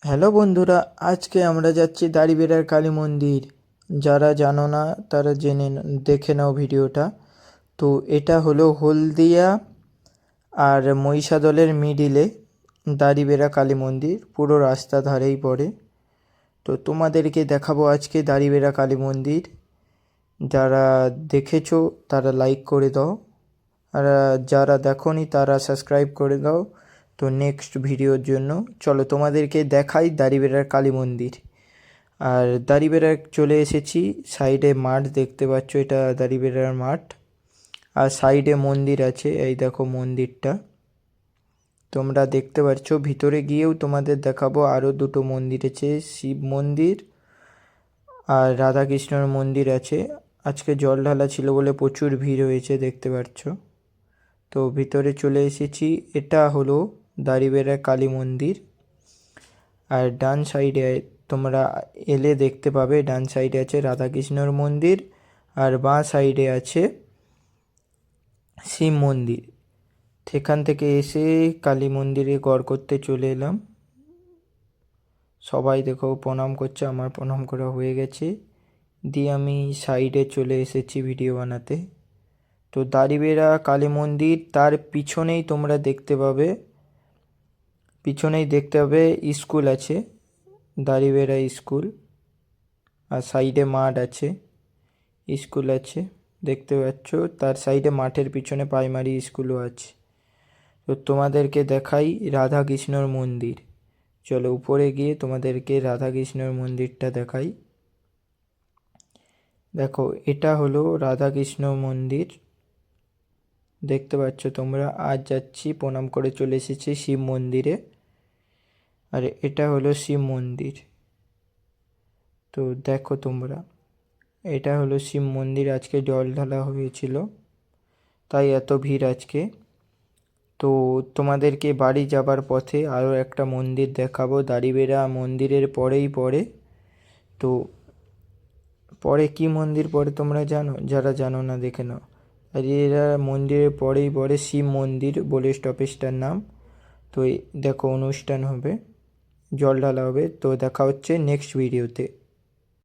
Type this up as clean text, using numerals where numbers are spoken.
Hello বন্ধুরা, আজকে আমরা যাচ্ছি দাড়িবেড়ার কালী মন্দির। যারা জানো না তারা দেখে নাও ভিডিওটা। তো এটা হলো হলদিয়া আর মহিষাদলের মিডিলে দাড়িবেড়া কালী মন্দির, পুরো রাস্তা ধারেই পড়ে। তো তোমাদেরকে দেখাবো আজকে দাড়িবেড়া কালী মন্দির। যারা দেখেছো তারা লাইক করে দাও, আর যারা দেখোনি তারা সাবস্ক্রাইব করে দাও। তো নেক্সট ভিডিওর জন্য চলো তোমাদেরকে দেখাই দাড়িবেড়ার কালী মন্দির। আর দাড়িবেড়া চলে এসেছি, সাইডে মাঠ দেখতে পাচ্ছ, এটা দাড়িবেড়ার মাঠ। আর সাইডে মন্দির আছে, এই দেখো মন্দিরটা তোমরা দেখতে পাচ্ছ। ভিতরে গিয়েও তোমাদের দেখাবো, আরও দুটো মন্দির আছে, শিব মন্দির আর রাধাকৃষ্ণর মন্দির আছে। আজকে জল ঢালা ছিল বলে প্রচুর ভিড় হয়েছে, দেখতে পাচ্ছ। তো ভিতরে চলে এসেছি, এটা হলো দাড়িবেড়া কালী মন্দির। আর ডান সাইডে তোমরা এলে দেখতে পাবে, ডান সাইডে আছে রাধাকৃষ্ণর মন্দির আর বাঁ সাইডে আছে শিব মন্দির। সেখান থেকে এসে কালী মন্দিরে গড় করতে চলে এলাম। সবাই দেখো প্রণাম করছে, আমার প্রণাম করা হয়ে গেছে। দিয়ে আমি সাইডে চলে এসেছি ভিডিও বানাতে। তো দাড়িবেড়া কালী মন্দির, তার পিছনেই তোমরা দেখতে পাবে, স্কুল আছে, দাড়িবেড়া স্কুল। আর সাইডে মাঠ আছে, স্কুল আছে দেখতে পাচ্ছ। তার সাইডে মাঠের পিছনে প্রাইমারি স্কুলও আছে। তো তোমাদেরকে দেখাই রাধাকৃষ্ণর মন্দির। চলো উপরে গিয়ে তোমাদেরকে রাধাকৃষ্ণর মন্দিরটা দেখাই। দেখো এটা হলো রাধাকৃষ্ণ মন্দির, দেখতে পাচ্ছ তোমরা। আজ যাচ্ছি, প্রণাম করে চলে এসেছি শিব মন্দিরে। আর এটা হলো শিব মন্দির। তো দেখো তোমরা, এটা হলো শিব মন্দির। আজকে জল ঢালা হয়েছিল, তাই এত ভিড় আজকে। তো তোমাদেরকে বাড়ি যাবার পথে আরও একটা মন্দির দেখাবো, দাড়িবেড়া মন্দিরের পরেই পড়ে। তো পরে কি মন্দির পড়ে তোমরা জানো? যারা জানো না দেখে নাও। দাড়িবেড়া মন্দিরের পরেই পড়ে শিব মন্দির বলে স্টপেজটার নাম। তো দেখো অনুষ্ঠান হবে, জল ঢালা হবে। তো দেখা হচ্ছে নেক্সট ভিডিওতে।